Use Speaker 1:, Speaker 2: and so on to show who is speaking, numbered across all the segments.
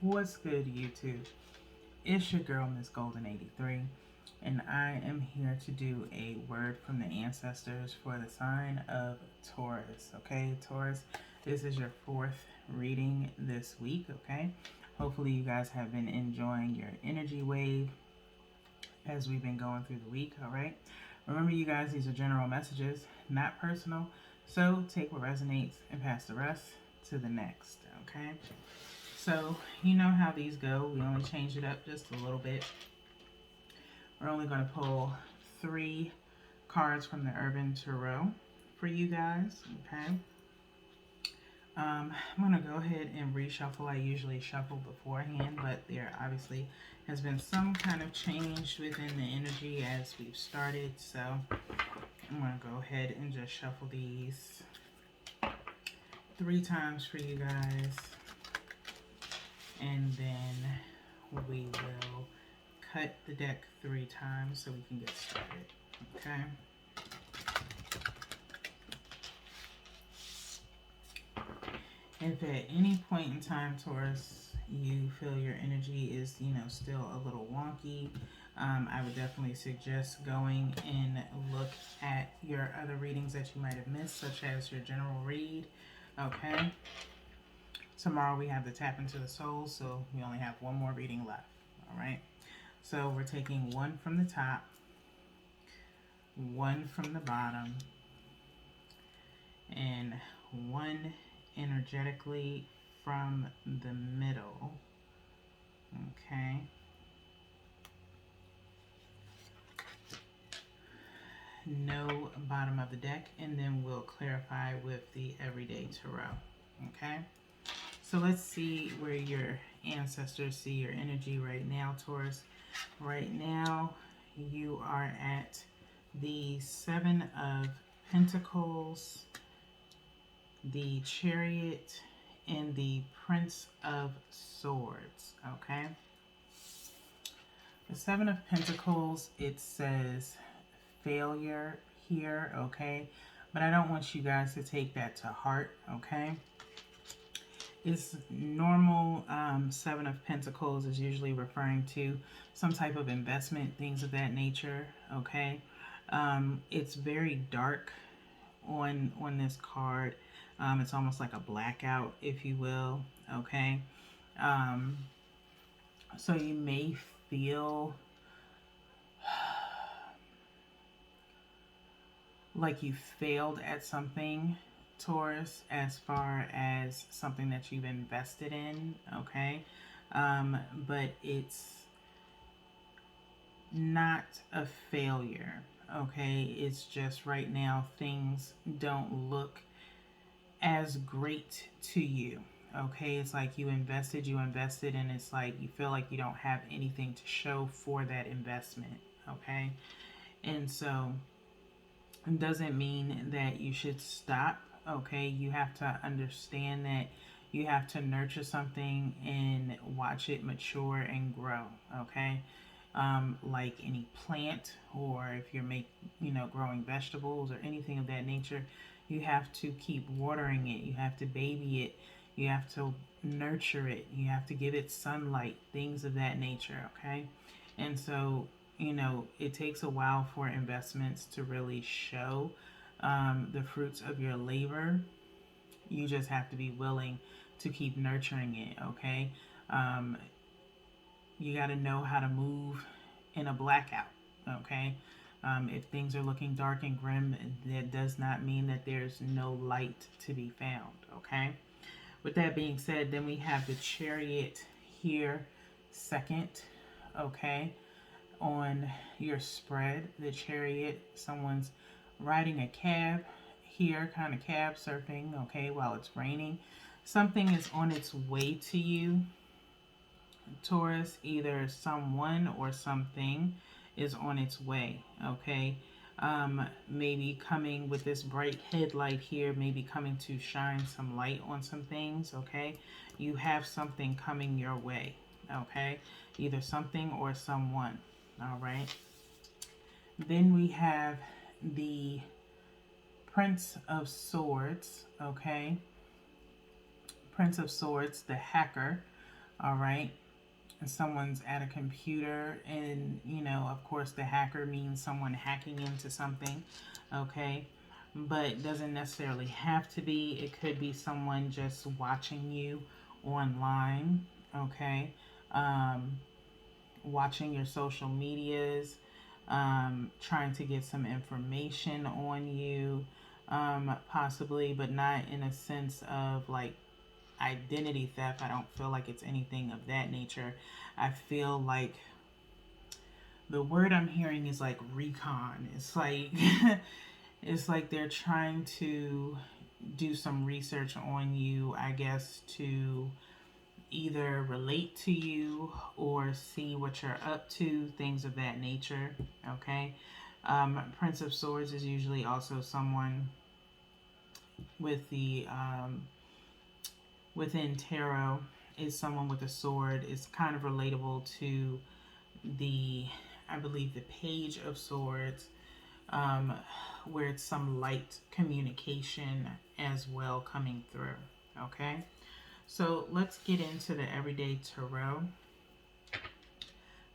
Speaker 1: What's good, YouTube? It's your girl, Miss Golden 83, and I am here to do a word from the ancestors for the sign of Taurus. Okay, Taurus, this is your fourth reading this week. Okay, hopefully, you guys have been enjoying your energy wave as we've been going through the week. All right, remember, you guys, these are general messages, not personal. So take what resonates and pass the rest to the next. Okay. So, you know how these go. We only change it up just a little bit. We're only going to pull 3 cards from the Urban Tarot for you guys. Okay. I'm going to go ahead and reshuffle. I usually shuffle beforehand, but there obviously has been some kind of change within the energy as we've started. So, I'm going to go ahead and just shuffle these 3 times for you guys. And then we will cut the deck 3 times so we can get started. Okay. If at any point in time, Taurus, you feel your energy is, still a little wonky, I would definitely suggest going and look at your other readings that you might have missed, such as your general read. Okay. Tomorrow we have the Tap into the Soul, so we only have 1 more reading left. All right. So we're taking 1 from the top, 1 from the bottom, and 1 energetically from the middle. Okay. No bottom of the deck, and then we'll clarify with the Everyday Tarot. Okay. So let's see where your ancestors see your energy right now, Taurus. Right now, you are at the 7 of Pentacles, the Chariot, and the Prince of Swords, okay? The 7 of Pentacles, it says failure here, okay? But I don't want you guys to take that to heart, okay? It's normal. 7 of Pentacles is usually referring to some type of investment, things of that nature, okay? It's very dark on this card. It's almost like a blackout, if you will, okay? So you may feel like you failed at something, Taurus, as far as something that you've invested in, okay? But it's not a failure, okay? It's just right now things don't look as great to you, okay? It's like you invested, and it's like you feel like you don't have anything to show for that investment, okay? And so it doesn't mean that you should stop, okay? You have to understand that you have to nurture something and watch it mature and grow, okay? Like any plant, or if you're growing vegetables or anything of that nature, you have to keep watering it. You have to baby it. You have to nurture it. You have to give it sunlight, things of that nature, okay? And so, it takes a while for investments to really show the fruits of your labor. You just have to be willing to keep nurturing it, okay? You got to know how to move in a blackout, okay? If things are looking dark and grim, that does not mean that there's no light to be found, okay? With that being said, then we have the Chariot here second, okay? On your spread, the Chariot, someone's riding a cab here, kind of cab surfing, okay, while it's raining. Something is on its way to you, Taurus. Either someone or something is on its way, okay? Maybe coming with this bright headlight here, maybe coming to shine some light on some things, okay? You have something coming your way, okay? Either something or someone, all right? Then we have the Prince of Swords, okay? Prince of Swords, the hacker, All right. And someone's at a computer, and of course, the hacker means someone hacking into something. Okay. But it doesn't necessarily have to be. It could be someone just watching you online. Okay. Um, Watching your social medias, trying to get some information on you, possibly, but not in a sense of like identity theft. I don't feel like it's anything of that nature. I feel like the word I'm hearing is like recon. It's like it's like they're trying to do some research on you, I guess, to either relate to you or see what you're up to, things of that nature. Okay. Prince of Swords is usually also someone with the within tarot, is someone with a sword. Is kind of relatable to the, I believe, the Page of Swords, um, where it's some light communication as well coming through. Okay. So let's get into the everyday tarot.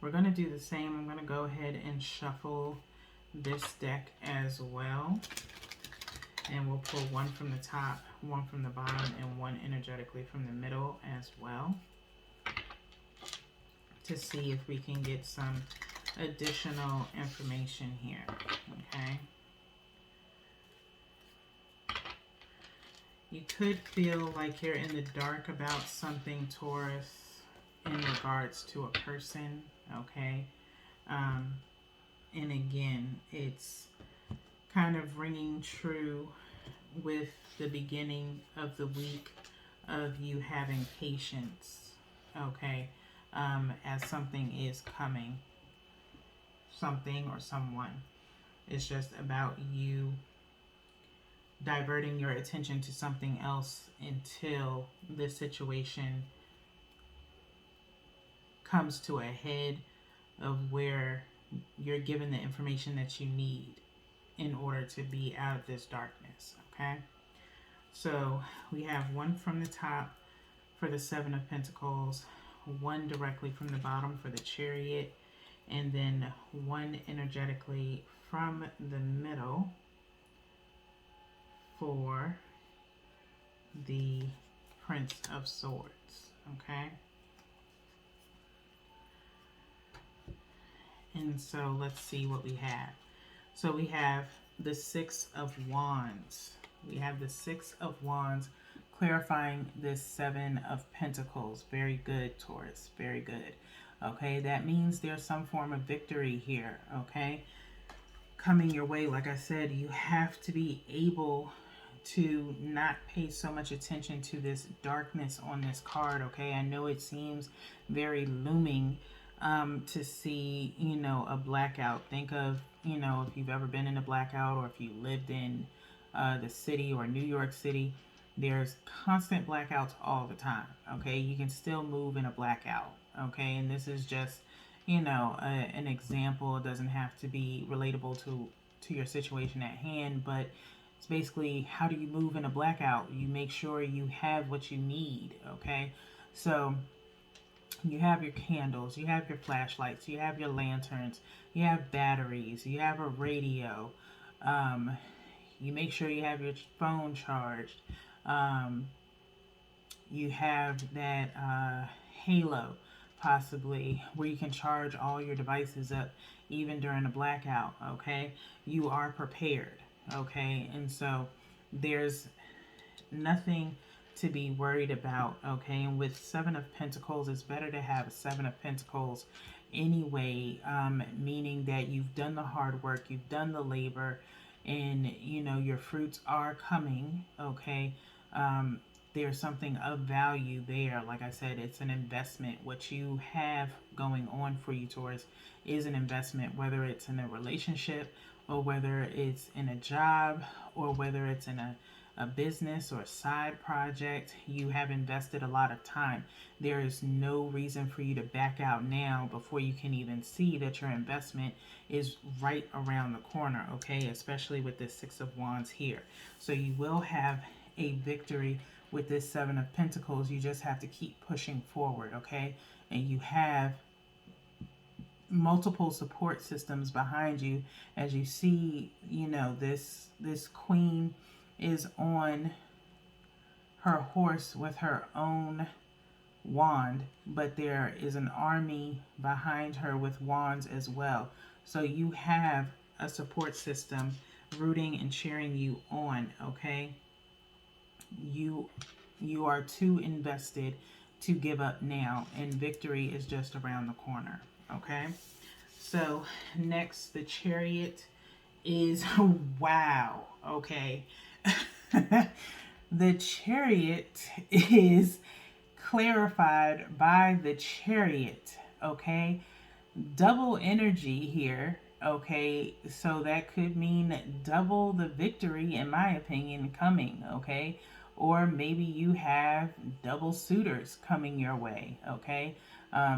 Speaker 1: We're going to do the same. I'm going to go ahead and shuffle this deck as well. And we'll pull one from the top, one from the bottom, and one energetically from the middle as well, to see if we can get some additional information here. Okay. You could feel like you're in the dark about something, Taurus, in regards to a person. Okay. And again, it's kind of ringing true with the beginning of the week of you having patience, okay, as something is coming, something or someone. It's just about you diverting your attention to something else until the situation comes to a head of where you're given the information that you need in order to be out of this darkness. Okay. So we have one from the top for the Seven of Pentacles, one directly from the bottom for the Chariot, and then one energetically from the middle for the Prince of Swords. Okay. And so let's see what we have. So we have the Six of Wands. We have the Six of Wands clarifying this Seven of Pentacles. Very good, Taurus. Very good. Okay, that means there's some form of victory here. Okay, coming your way. Like I said, you have to be able to not pay so much attention to this darkness on this card. Okay, I know it seems very looming to see, a blackout. Think of, if you've ever been in a blackout, or if you lived in the city or New York City, there's constant blackouts all the time. Okay, you can still move in a blackout. Okay, and this is just, an example. It doesn't have to be relatable to your situation at hand, but it's basically, how do you move in a blackout? You make sure you have what you need. Okay, so you have your candles, you have your flashlights, you have your lanterns, you have batteries, you have a radio. You make sure you have your phone charged. You have that halo, possibly, where you can charge all your devices up even during a blackout. Okay, you are prepared. Okay, and so there's nothing to be worried about. Okay, and with Seven of Pentacles, it's better to have a Seven of Pentacles anyway, meaning that you've done the hard work, you've done the labor, and your fruits are coming. Okay, there's something of value there. Like I said, it's an investment. What you have going on for you, Taurus, is an investment, whether it's in a relationship, or whether it's in a job, or whether it's in a business or a side project. You have invested a lot of time. There is no reason for you to back out now before you can even see that your investment is right around the corner. Okay, especially with this Six of Wands here. So you will have a victory with this Seven of Pentacles, you just have to keep pushing forward, okay? And you have multiple support systems behind you. As you see, you know, this queen is on her horse with her own wand, but there is an army behind her with wands as well. So you have a support system rooting and cheering you on, okay? You are too invested to give up now, and victory is just around the corner, okay? So next, the Chariot is wow, okay. The Chariot is clarified by the Chariot, okay? Double energy here, okay? So that could mean double the victory, in my opinion, coming, okay? Or maybe you have double suitors coming your way, okay?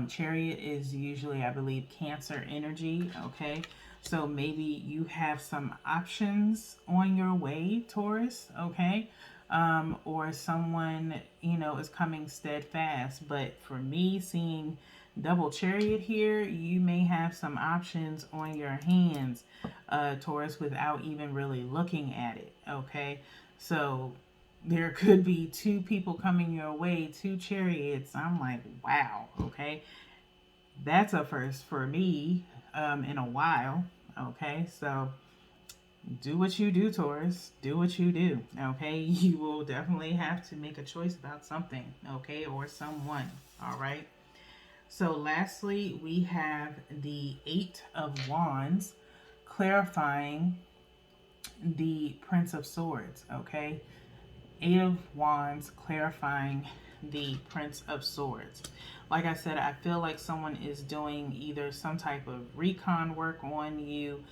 Speaker 1: Chariot is usually, I believe, Cancer energy, okay? So maybe you have some options on your way, Taurus, okay? Or someone, you know, is coming steadfast. But for me, seeing double Chariot here, you may have some options on your hands, Taurus, without even really looking at it, okay? So there could be two people coming your way, two Chariots. I'm like, wow, okay? That's a first for me in a while, okay? So do what you do, Taurus. Do what you do, okay? You will definitely have to make a choice about something, okay? Or someone, all right? So lastly, we have the Eight of Wands clarifying the Prince of Swords, okay? Eight of Wands clarifying the Prince of Swords. Like I said, I feel like someone is doing either some type of recon work on you,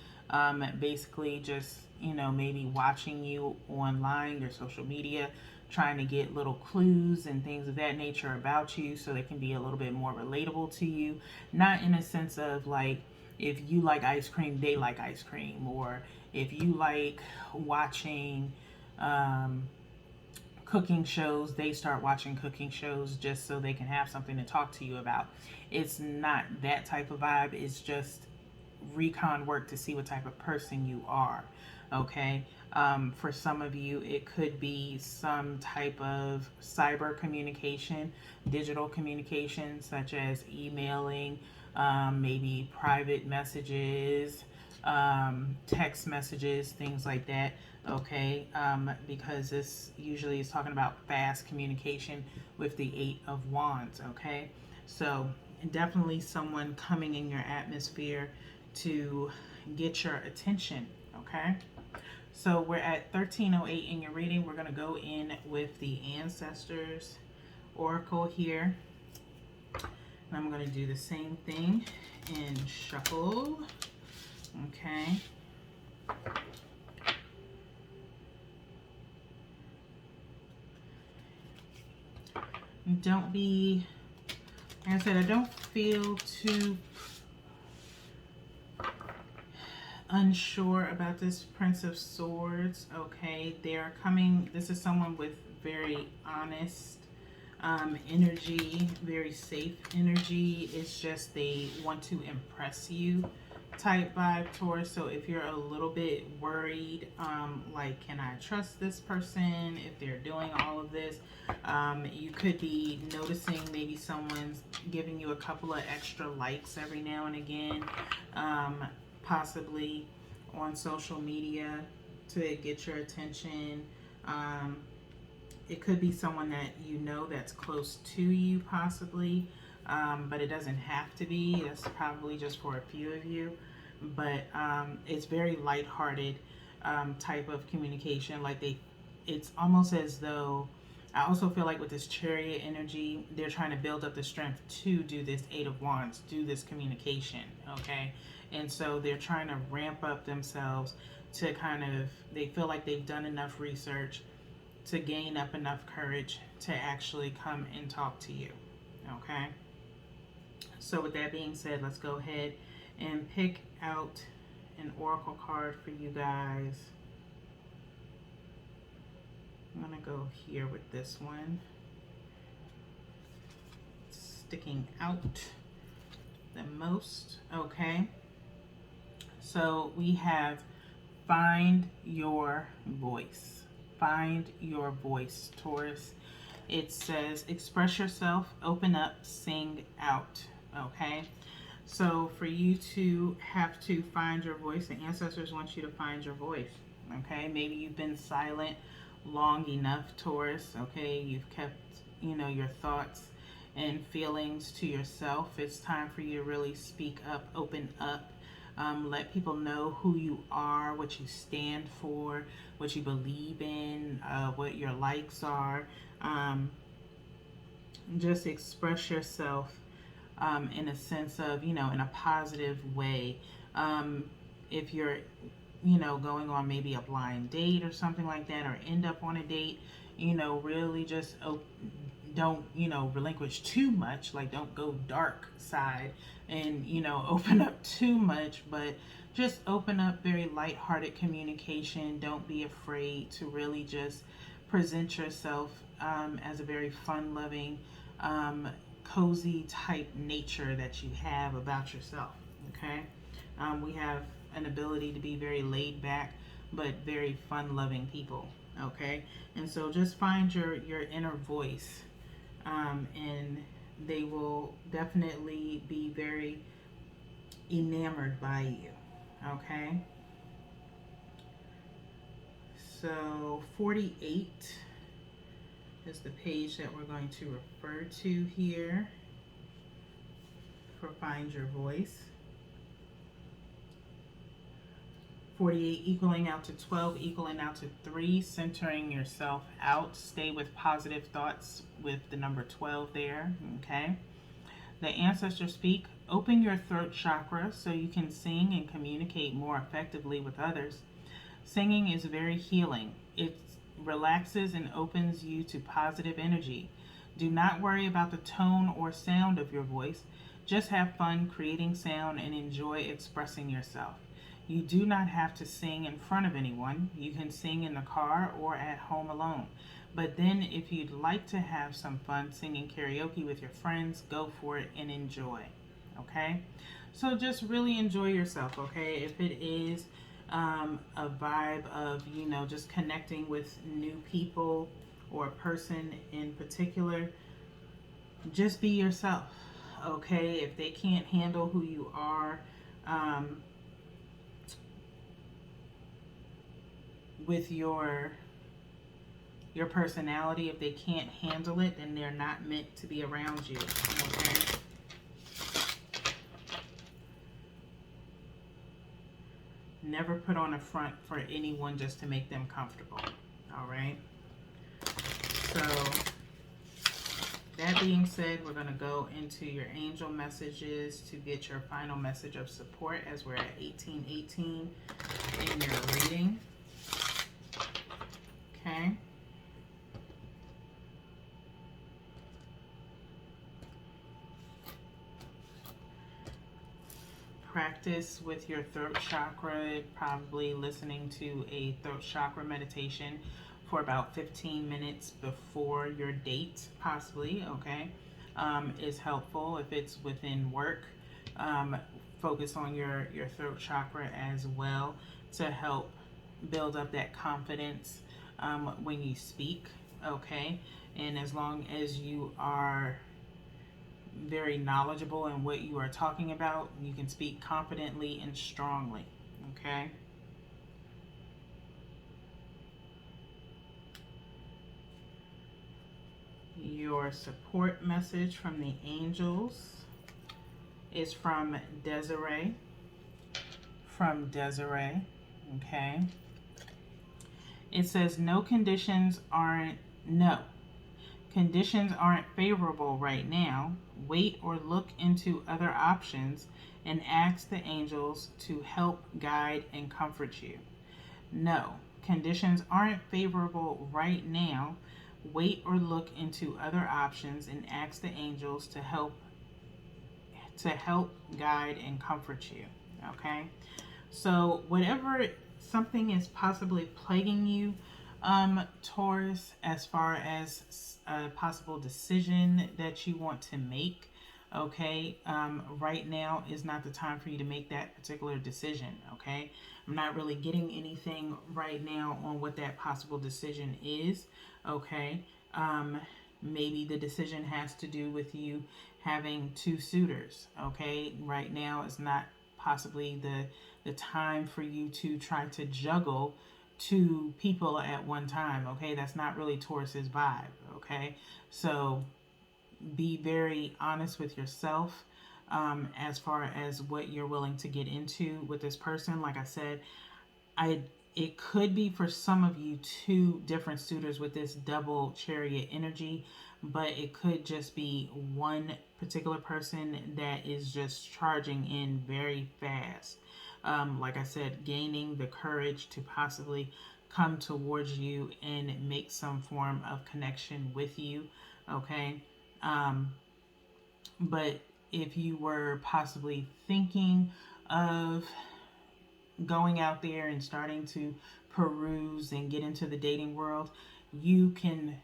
Speaker 1: basically just, you know, maybe watching you online or social media, trying to get little clues and things of that nature about you so they can be a little bit more relatable to you. Not in a sense of like, if you like ice cream, they like ice cream, or if you like watching cooking shows, they start watching cooking shows just so they can have something to talk to you about. It's not that type of vibe. It's just recon work to see what type of person you are, okay? For some of you, it could be some type of cyber communication, digital communication, such as emailing, maybe private messages, text messages, things like that, okay? Because this usually is talking about fast communication with the Eight of Wands, okay? So definitely someone coming in your atmosphere to get your attention, okay? So we're at 1308 in your reading. We're going to go in with the Ancestors Oracle here. And I'm going to do the same thing and shuffle, okay? Don't be, like I said, I don't feel too unsure about this Prince of Swords, okay? They're coming, this is someone with very honest energy, very safe energy. It's just they want to impress you type vibe, Taurus. So if you're a little bit worried, like, can I trust this person if they're doing all of this? You could be noticing maybe someone's giving you a couple of extra likes every now and again, possibly on social media to get your attention. It could be someone that you know that's close to you, possibly, but it doesn't have to be. That's probably just for a few of you. But it's very lighthearted type of communication. Like it's almost as though, I also feel like with this Chariot energy, they're trying to build up the strength to do this Eight of Wands, do this communication, okay? And so they're trying to ramp up themselves to kind of, they feel like they've done enough research to gain up enough courage to actually come and talk to you, okay? So with that being said, let's go ahead and pick out an oracle card for you guys. I'm going to go here with this one. Sticking out the most. Okay. So we have find your voice. Find your voice, Taurus. It says express yourself, open up, sing out. Okay. So for you to have to find your voice, the ancestors want you to find your voice. Okay. Maybe you've been silent long enough, Taurus. Okay. You've kept, your thoughts and feelings to yourself. It's time for you to really speak up, open up. Let people know who you are, what you stand for, what you believe in, what your likes are. Just express yourself in a sense of, in a positive way. If you're, going on maybe a blind date or something like that, or end up on a date, really just don't, relinquish too much. Like, don't go dark side and, open up too much, but just open up very lighthearted communication. Don't be afraid to really just present yourself as a very fun-loving, cozy type nature that you have about yourself. Okay. We have an ability to be very laid back, but very fun-loving people. Okay. And so just find your inner voice, and they will definitely be very enamored by you. Okay. So 48 is the page that we're going to refer to here for Find Your Voice. 48 equaling out to 12, equaling out to 3, centering yourself out. Stay with positive thoughts with the number 12 there, okay? The ancestors speak, open your throat chakra so you can sing and communicate more effectively with others. Singing is very healing. It relaxes and opens you to positive energy. Do not worry about the tone or sound of your voice. Just have fun creating sound and enjoy expressing yourself. You do not have to sing in front of anyone. You can sing in the car or at home alone. But then if you'd like to have some fun singing karaoke with your friends, go for it and enjoy. Okay? So just really enjoy yourself, okay? If it is a vibe of, just connecting with new people or a person in particular, just be yourself, okay? If they can't handle who you are, with your personality, if they can't handle it, then they're not meant to be around you, okay? Never put on a front for anyone just to make them comfortable, all right? So that being said, we're going to go into your angel messages to get your final message of support as we're at 1818 in your reading. Okay. Practice with your throat chakra, probably listening to a throat chakra meditation for about 15 minutes before your date, possibly, okay, is helpful. If it's within work, focus on your throat chakra as well to help build up that confidence when you speak, okay? And as long as you are very knowledgeable in what you are talking about, you can speak confidently and strongly, okay? Your support message from the angels is from Desiree. From Desiree, okay? It says conditions aren't favorable right now. Wait or look into other options and ask the angels to help guide and comfort you. No, conditions aren't favorable right now. Wait or look into other options and ask the angels to help guide and comfort you. Okay? So whatever something is possibly plaguing you, Taurus, as far as a possible decision that you want to make, okay, right now is not the time for you to make that particular decision, okay? I'm not really getting anything right now on what that possible decision is, okay? Um, Maybe the decision has to do with you having two suitors, okay? Right now is not possibly the time for you to try to juggle two people at one time, okay? That's not really Taurus's vibe, okay? So be very honest with yourself as far as what you're willing to get into with this person. Like I said, I it could be for some of you two different suitors with this double chariot energy, but it could just be one particular person that is just charging in very fast. Like I said, gaining the courage to possibly come towards you and make some form of connection with you. Okay. Um, but if you were possibly thinking of going out there and starting to peruse and get into the dating world, you can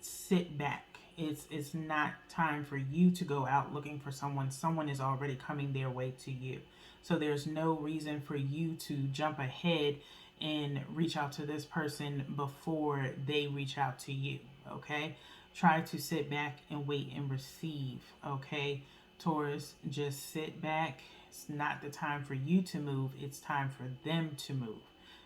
Speaker 1: sit back. It's not time for you to go out looking for someone. Someone is already coming their way to you. So there's no reason for you to jump ahead and reach out to this person before they reach out to you. Okay? Try to sit back and wait and receive. Okay? Taurus, just sit back. It's not the time for you to move, it's time for them to move.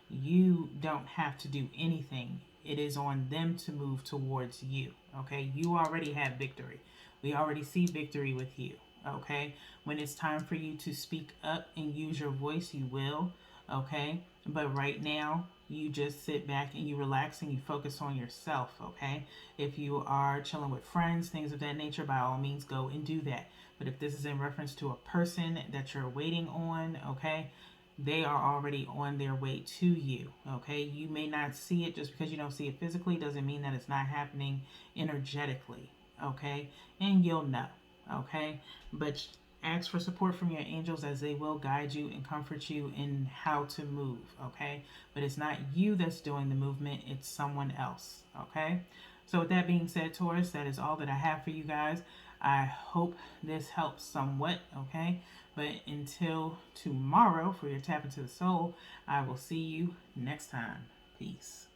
Speaker 1: You don't have to do anything. It is on them to move towards you. Okay? You already have victory. We already see victory with you. Okay? When it's time for you to speak up and use your voice, you will. Okay? But right now, you just sit back and you relax and you focus on yourself. Okay? If you are chilling with friends, things of that nature, by all means, go and do that. But if this is in reference to a person that you're waiting on, okay, they are already on their way to you. Okay, you may not see it. Just because you don't see it physically doesn't mean that it's not happening energetically. Okay, and you'll know. Okay, but ask for support from your angels as they will guide you and comfort you in how to move. Okay, but it's not you that's doing the movement, it's someone else. Okay, so with that being said, Taurus, that is all that I have for you guys. I hope this helps somewhat. Okay, but until tomorrow for your tap into the soul, I will see you next time. Peace.